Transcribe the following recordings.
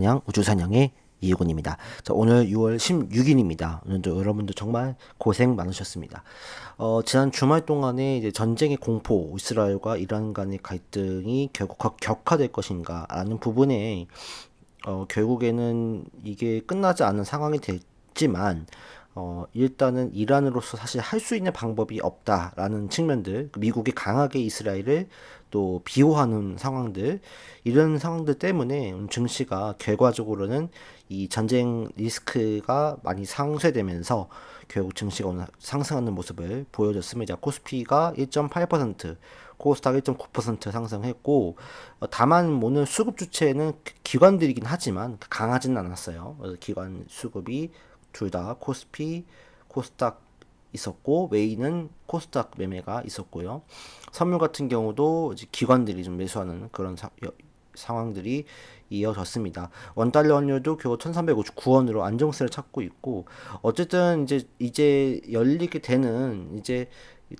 그냥 우주사냥의 이유곤입니다. 자, 오늘 6월 16일입니다. 오늘도 여러분들 정말 고생 많으셨습니다. 지난 주말 동안에 이제 전쟁의 공포, 이스라엘과 이란 간의 갈등이 결국 격화될 것인가 라는 부분에 결국에는 이게 끝나지 않은 상황이 됐지만 일단은 이란으로서 사실 할 수 있는 방법이 없다라는 측면들, 미국이 강하게 이스라엘을 또 비호하는 상황들, 이런 상황들 때문에 증시가 결과적으로는 이 전쟁 리스크가 많이 상쇄되면서 결국 증시가 오늘 상승하는 모습을 보여줬습니다. 코스피가 1.8%, 코스닥 1.9% 상승했고, 다만 오늘 수급 주체는 기관들이긴 하지만 강하지는 않았어요. 그래서 기관 수급이 둘 다 코스피, 코스닥 있었고, 외인은 코스닥 매매가 있었고요. 선물 같은 경우도 이제 기관들이 좀 매수하는 그런 상황들이 이어졌습니다. 원달러 환율도 겨우 1359원으로 안정세를 찾고 있고, 어쨌든 이제 열리게 되는 이제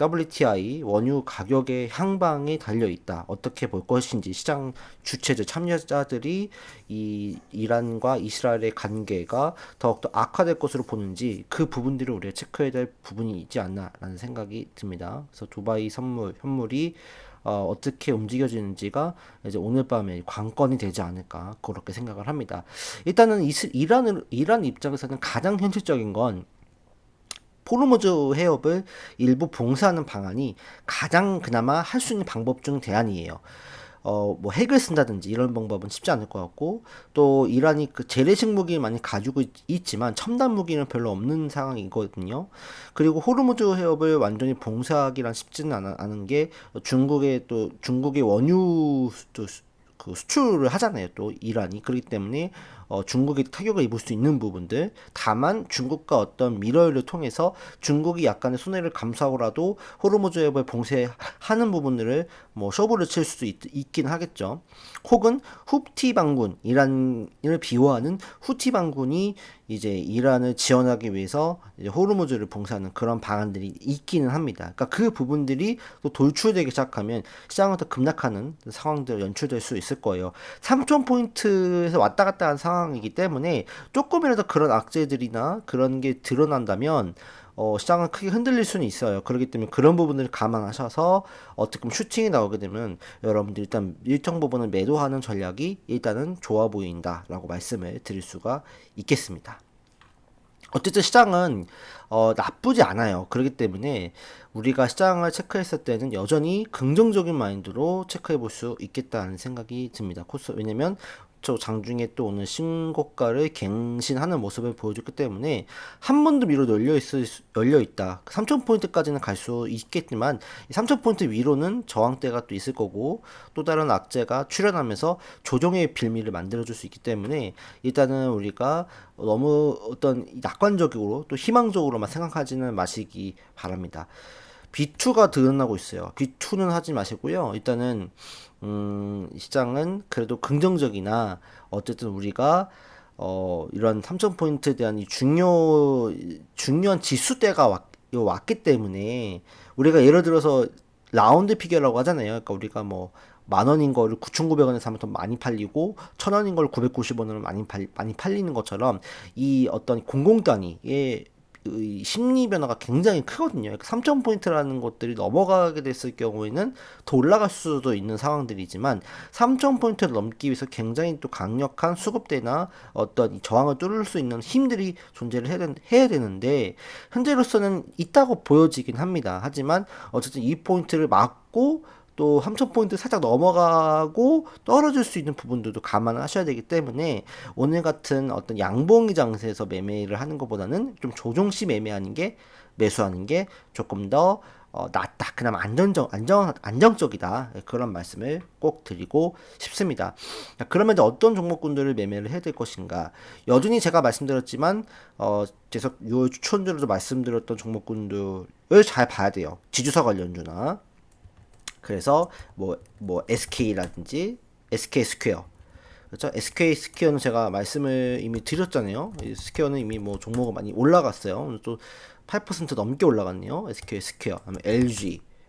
WTI 원유 가격의 향방에 달려 있다. 어떻게 볼 것인지 시장 주체들 참여자들이 이 이란과 이스라엘의 관계가 더욱더 악화될 것으로 보는지 그 부분들을 우리가 체크해야 될 부분이 있지 않나라는 생각이 듭니다. 그래서 두바이 현물이 어떻게 움직여지는지가 이제 오늘 밤에 관건이 되지 않을까 그렇게 생각을 합니다. 일단은 이란 입장에서는 가장 현실적인 건 호르무즈 해협을 일부 봉쇄하는 방안이 가장 그나마 할 수 있는 방법 중 대안이에요. 뭐 핵을 쓴다든지 이런 방법은 쉽지 않을 것 같고, 또 이란이 그 재래식 무기를 많이 가지고 있지만 첨단 무기는 별로 없는 상황이거든요. 그리고 호르무즈 해협을 완전히 봉쇄하기란 쉽지는 않은 게 중국의 원유 그 수출을 하잖아요. 또 이란이 그렇기 때문에 중국이 타격을 입을 수 있는 부분들, 다만 중국과 어떤 미러를 통해서 중국이 약간의 손해를 감수하고라도 호르무즈 해협을 봉쇄하는 부분들을 뭐 쇼부를 칠 수도 있긴 하겠죠. 혹은 후티 반군, 이란을 비호하는 후티 반군이 이제 이란을 지원하기 위해서 이제 호르무즈를 봉쇄하는 그런 방안들이 있기는 합니다. 그러니까 그 부분들이 또 돌출되기 시작하면 시장은 더 급락하는 상황들 연출될 수 있을 거예요. 3,000포인트에서 왔다 갔다 한 상황이기 때문에 조금이라도 그런 악재들이나 그런 게 드러난다면 시장은 크게 흔들릴 수는 있어요. 그렇기 때문에 그런 부분을 감안하셔서 어떻게 보면 슈팅이 나오게 되면 여러분들 일단 일정 부분을 매도하는 전략이 일단은 좋아 보인다라고 말씀을 드릴 수가 있겠습니다. 어쨌든 시장은 나쁘지 않아요. 그렇기 때문에 우리가 시장을 체크했을 때는 여전히 긍정적인 마인드로 체크해 볼 수 있겠다는 생각이 듭니다. 왜냐면 저 장중에 또 오늘 신고가를 갱신하는 모습을 보여줬기 때문에 한 번 더 위로 열려 있다. 3,000포인트까지는 갈 수 있겠지만 3,000포인트 위로는 저항대가 또 있을 거고, 또 다른 악재가 출현하면서 조정의 빌미를 만들어줄 수 있기 때문에 일단은 우리가 너무 어떤 낙관적으로 또 희망적으로만 생각하지는 마시기 바랍니다. B2가 드러나고 있어요. B2는 하지 마시고요. 일단은 시장은 그래도 긍정적이나 어쨌든 우리가 이런 3,000포인트에 대한 이 중요한 지수대가 왔기 때문에 우리가 예를 들어서 라운드 피겨라고 하잖아요. 그러니까 우리가 뭐 만 원인 거를 9,900원에 사면 더 많이 팔리고 1,000원인 걸 990원으로 많이 팔리는 것처럼 이 어떤 공공단위의 이 심리 변화가 굉장히 크거든요. 그러니까 3,000포인트라는 것들이 넘어가게 됐을 경우에는 더 올라갈 수도 있는 상황들이지만 3,000포인트를 넘기 위해서 굉장히 또 강력한 수급대나 어떤 이 저항을 뚫을 수 있는 힘들이 존재를 해야 되는데 현재로서는 있다고 보여지긴 합니다. 하지만 어쨌든 이 포인트를 막고 또 3,000포인트 살짝 넘어가고 떨어질 수 있는 부분들도 감안하셔야 되기 때문에 오늘 같은 어떤 양봉이 장세에서 매매를 하는 것보다는 좀 조정시 매수하는 게 조금 더 낫다. 그나마 안정적이다. 그런 말씀을 꼭 드리고 싶습니다. 그러면 이제 어떤 종목군들을 매매를 해야 될 것인가? 여전히 제가 말씀드렸지만, 계속 6월 추천주로도 말씀드렸던 종목군들을 잘 봐야 돼요. 지주사 관련주나. 그래서 뭐 SK라든지 SK 스퀘어, 그렇죠? SK 스퀘어는 제가 말씀을 이미 드렸잖아요. 이 스퀘어는 이미 뭐 종목은 많이 올라갔어요. 오늘 또 8% 넘게 올라갔네요. SK 스퀘어,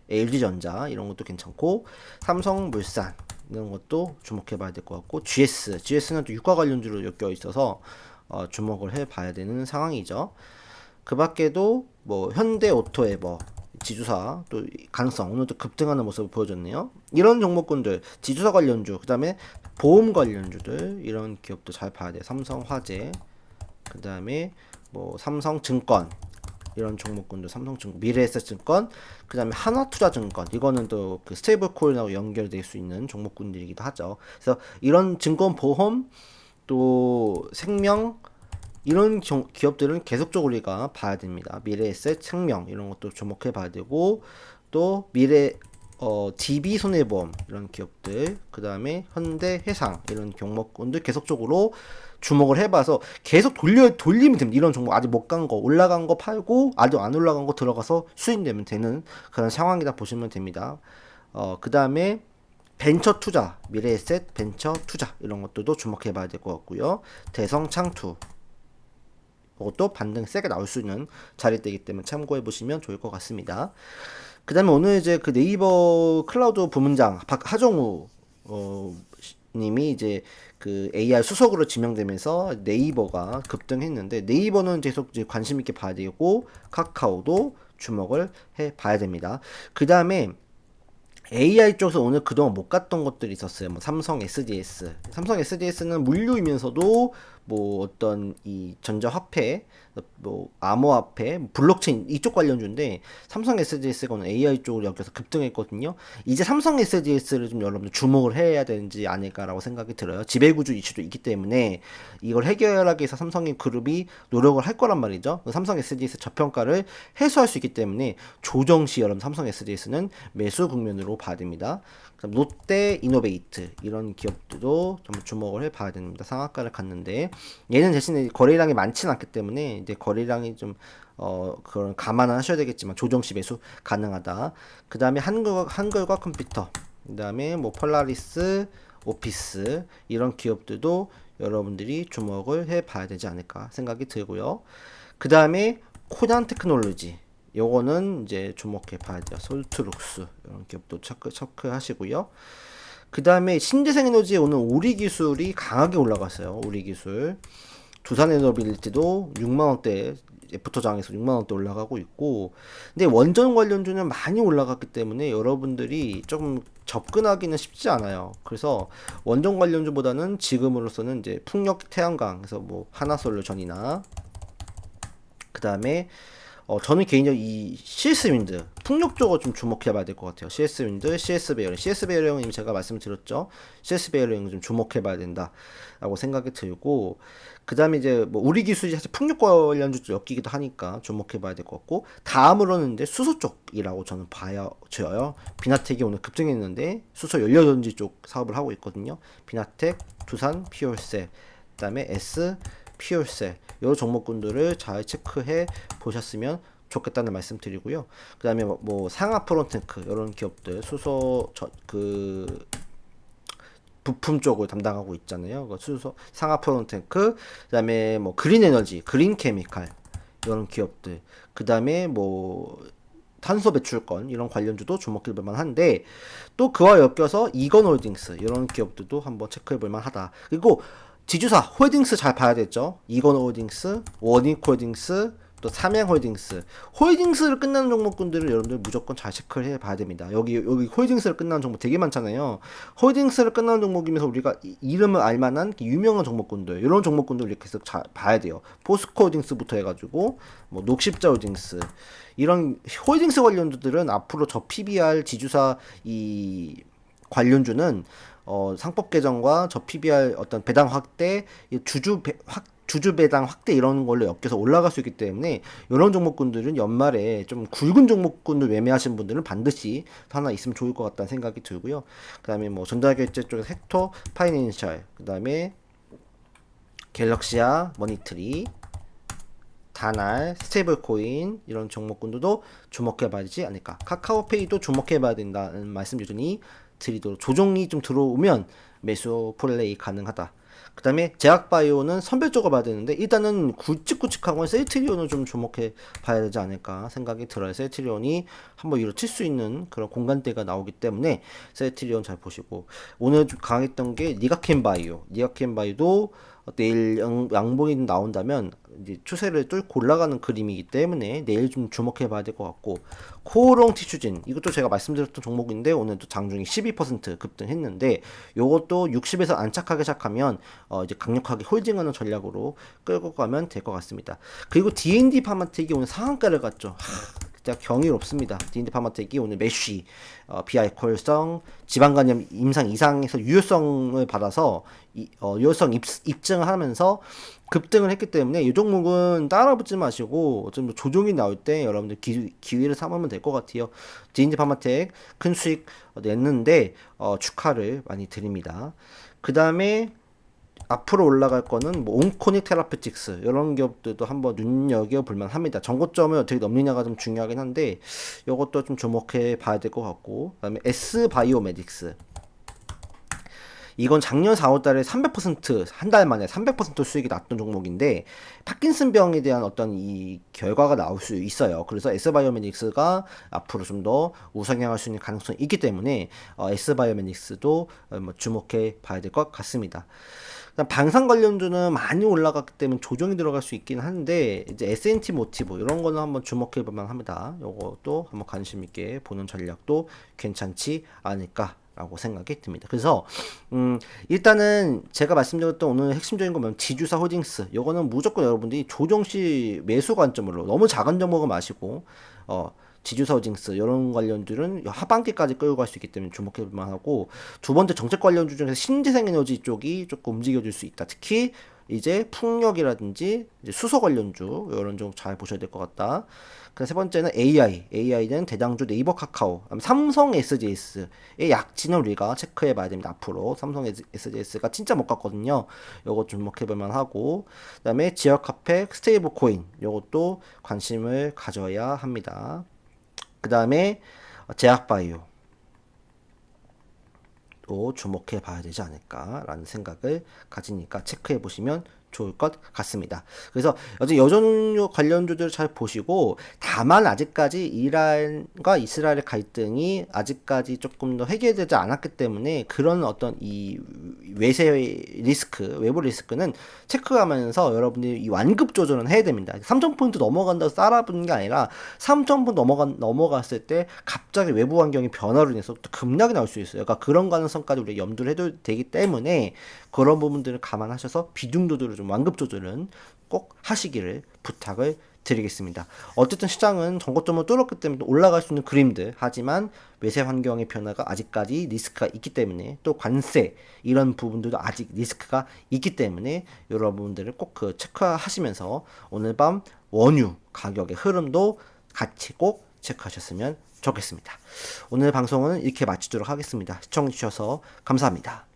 LG전자 이런 것도 괜찮고, 삼성물산 이런 것도 주목해 봐야 될 것 같고, GS는 또 유가 관련주로 엮여 있어서 주목을 해 봐야 되는 상황이죠. 그 밖에도 뭐 현대 오토에버 지주사 또 가능성 오늘도 급등하는 모습을 보여줬네요. 이런 종목군들 지주사 관련주 그다음에 보험 관련주들 이런 기업도 잘 봐야 돼요. 삼성화재 그다음에 뭐 삼성증권 이런 종목군들 삼성증권 미래에셋증권 그다음에 하나투자증권 이거는 또 그 스테이블 코인하고 연결될 수 있는 종목군들이기도 하죠. 그래서 이런 증권 보험 또 생명 이런 기업들은 계속적으로 우리가 봐야 됩니다. 미래에셋, 생명 이런 것도 주목해 봐야 되고 또 미래 DB 손해보험 이런 기업들 그 다음에 현대 해상 이런 종목군들 계속적으로 주목을 해봐서 계속 돌리면 됩니다. 이런 종목 아직 못 간 거 올라간 거 팔고 아직 안 올라간 거 들어가서 수익 내면 되는 그런 상황이다 보시면 됩니다. 그 다음에 벤처 투자, 미래에셋 벤처 투자 이런 것들도 주목해 봐야 될 것 같고요. 대성창투 이것도 반등 세게 나올 수 있는 자리대이기 때문에 참고해 보시면 좋을 것 같습니다. 그 다음에 오늘 이제 그 네이버 클라우드 부문장 하정우 님이 이제 그 AI 수석으로 지명되면서 네이버가 급등했는데 네이버는 계속 이제 관심 있게 봐야 되고 카카오도 주목을 해 봐야 됩니다. 그 다음에 AI 쪽에서 오늘 그동안 못 갔던 것들이 있었어요. 뭐 삼성 SDS는 물류이면서도 뭐 어떤 이 전자화폐, 뭐 암호화폐, 블록체인 이쪽 관련주인데 삼성 SDS가 오늘 AI 쪽으로 엮여서 급등했거든요. 이제 삼성 SDS를 좀 여러분들 주목을 해야 되는지 아닐까라고 생각이 들어요. 지배구조 이슈도 있기 때문에 이걸 해결하기 위해서 삼성의 그룹이 노력을 할 거란 말이죠. 삼성 SDS 저평가를 해소할 수 있기 때문에 조정시 여러분 삼성 SDS는 매수 국면으로 봐야 됩니다. 롯데 이노베이트 이런 기업들도 좀 주목을 해봐야 됩니다. 상한가를 갔는데 얘는 대신에 거래량이 많지는 않기 때문에 이제 거래량이 좀 그런 감안을 하셔야 되겠지만 조정시 매수 가능하다. 그 다음에 한글과 컴퓨터, 그 다음에 뭐 폴라리스, 오피스 이런 기업들도 여러분들이 주목을 해봐야 되지 않을까 생각이 들고요. 그 다음에 코난 테크놀로지 요거는 이제 주목해 봐야 돼요. 솔트룩스 이런 기업도 체크하시고요. 그 다음에 신재생에너지 오늘 우리기술이 강하게 올라갔어요. 우리기술 두산에너빌리티도 6만원대 애프터장에서 6만원대 올라가고 있고 근데 원전 관련주는 많이 올라갔기 때문에 여러분들이 조금 접근하기는 쉽지 않아요. 그래서 원전 관련주보다는 지금으로서는 이제 풍력 태양광 그래서 뭐 하나솔루션이나 그 다음에 저는 개인적으로 이 CS윈드 풍력 쪽을 좀 주목해 봐야 될 것 같아요. CS윈드, CS베어링은 이미 제가 말씀드렸죠. CS베어링은 좀 주목해 봐야 된다 라고 생각이 들고 그 다음에 이제 뭐 우리 기술이 사실 풍력 관련주도 엮이기도 하니까 주목해 봐야 될 것 같고 다음으로는 이제 수소 쪽이라고 저는 봐요. 비나텍이 오늘 급등했는데 수소 연료전지 쪽 사업을 하고 있거든요. 비나텍, 두산, 피올셀 그 다음에 S 피올셀 이 종목군들을 잘 체크해 보셨으면 좋겠다는 말씀 드리고요. 그 다음에 뭐 상하 프론테크 이런 기업들 수소 그 부품 쪽을 담당하고 있잖아요. 그 수소 상하 프론테크 그 다음에 뭐 그린 에너지 그린 케미칼 이런 기업들 그 다음에 뭐 탄소 배출권 이런 관련주도 주목해 볼 만한데 또 그와 엮여서 이건홀딩스 이런 기업들도 한번 체크해 볼 만하다. 그리고 지주사 홀딩스 잘 봐야 되죠. 이건홀딩스, 원익홀딩스, 또 삼양홀딩스. 홀딩스를 끝나는 종목군들을 여러분들 무조건 잘 체크를 해 봐야 됩니다. 여기 홀딩스를 끝나는 종목 되게 많잖아요. 홀딩스를 끝나는 종목이면서 우리가 이름을 알만한 유명한 종목군들 이런 종목군들 이렇게 계속 잘 봐야 돼요. 포스코홀딩스부터 해가지고 뭐 녹십자홀딩스 이런 홀딩스 관련주들은 앞으로 저 PBR 지주사 이 관련주는 상법 개정과 저 PBR 어떤 배당 확대, 주주 배당 확대 이런 걸로 엮여서 올라갈 수 있기 때문에 이런 종목군들은 연말에 좀 굵은 종목군들 매매하신 분들은 반드시 하나 있으면 좋을 것 같다는 생각이 들고요. 그 다음에 뭐 전자결제 쪽에서 헥토 파이낸셜, 그 다음에 갤럭시아 머니트리, 다날, 스테이블코인 이런 종목군들도 주목해 봐야 되지 않을까. 카카오페이도 주목해 봐야 된다는 말씀 여전히 드리도록 조정이 좀 들어오면 매수 플레이 가능하다. 그 다음에 제약바이오는 선별적으로 봐야 되는데 일단은 굵직굵직한 건 셀트리온을 좀 주목해 봐야 되지 않을까 생각이 들어요. 셀트리온이 한번 위로 칠 수 있는 그런 공간대가 나오기 때문에 셀트리온 잘 보시고, 오늘 좀 강했던 게 니가켄바이오. 니가켄바이오도 내일 양봉이 나온다면 이제 추세를 뚫고 올라가는 그림이기 때문에 내일 좀 주목해 봐야 될 것 같고, 코오롱 티슈진 이것도 제가 말씀드렸던 종목인데 오늘도 장중에 12% 급등했는데, 요것도 60에서 안착하기 시작하면 이제 강력하게 홀딩하는 전략으로 끌고 가면 될 것 같습니다. 그리고 D&D 파마텍이 오늘 상한가를 갔죠. 진짜 경이롭습니다. D&D 파마텍이 오늘 메쉬, 비알코올성, 지방간염 임상 이상에서 유효성을 받아서 유효성 입증을 하면서 급등을 했기 때문에 이 종목은 따라붙지 마시고 좀 조정이 나올 때 여러분들 기회를 삼으면 될 것 같아요. D&D 파마텍 큰 수익 냈는데 축하를 많이 드립니다. 그 다음에 앞으로 올라갈 거는 뭐 온코닉 테라피틱스 이런 기업들도 한번 눈여겨 볼만 합니다. 전고점을 어떻게 넘느냐가 좀 중요하긴 한데 이것도 좀 주목해 봐야 될 것 같고, 그다음에 S 바이오메딕스 이건 작년 4월 달에 300% 한 달 만에 300% 수익이 났던 종목인데 파킨슨병에 대한 어떤 이 결과가 나올 수 있어요. 그래서 S바이오메딕스가 앞으로 좀 더 우상향할 수 있는 가능성이 있기 때문에 S바이오메딕스도 뭐 주목해 봐야 될 것 같습니다. 방산 관련주는 많이 올라갔기 때문에 조정이 들어갈 수 있긴 한데 이제 S&T 모티브 이런 거는 한번 주목해 볼만 합니다. 요것도 한번 관심 있게 보는 전략도 괜찮지 않을까 라고 생각이 듭니다. 그래서 일단은 제가 말씀드렸던 오늘 핵심적인 거면 지주사 홀딩스 요거는 무조건 여러분들이 조정시 매수 관점으로 너무 작은 종목은 마시고 지주사 홀딩스 이런 관련주는 하반기까지 끌고 갈 수 있기 때문에 주목해 볼만 하고, 두 번째 정책 관련주 중에서 신재생에너지 쪽이 조금 움직여줄 수 있다. 특히 이제 풍력이라든지 이제 수소 관련주 이런 좀 잘 보셔야 될 것 같다. 그 세 번째는 AI는 대장주 네이버 카카오, 삼성 SGS의 약진을 우리가 체크해 봐야 됩니다. 앞으로 삼성 SGS가 진짜 못 갔거든요. 요거 주목해 볼만 하고, 그다음에 지역 카페 스테이블 코인 요것도 관심을 가져야 합니다. 그 다음에 제약바이오 또 주목해 봐야 되지 않을까라는 생각을 가지니까 체크해 보시면 좋을 것 같습니다. 그래서 여전히 관련주들 잘 보시고, 다만 아직까지 이란과 이스라엘의 갈등이 아직까지 조금 더 해결되지 않았기 때문에 그런 어떤 이 외세 리스크, 외부 리스크는 체크하면서 여러분들이 이 완급 조절은 해야 됩니다. 3,000포인트 넘어간다고 따라붙는 게 아니라 3,000포인트 넘어갔을 때 갑자기 외부 환경이 변화로 인해서 또 급락이 나올 수 있어요. 그러니까 그런 가능성까지 우리가 염두를 해도 되기 때문에 그런 부분들을 감안하셔서 비중 조절을 좀 완급 조절은 꼭 하시기를 부탁을 드리겠습니다. 어쨌든 시장은 전고점을 뚫었기 때문에 올라갈 수 있는 그림들, 하지만 외세 환경의 변화가 아직까지 리스크가 있기 때문에, 또 관세 이런 부분들도 아직 리스크가 있기 때문에 여러분들을 꼭 그 체크하시면서 오늘 밤 원유 가격의 흐름도 같이 꼭 체크하셨으면 좋겠습니다. 오늘 방송은 이렇게 마치도록 하겠습니다. 시청해주셔서 감사합니다.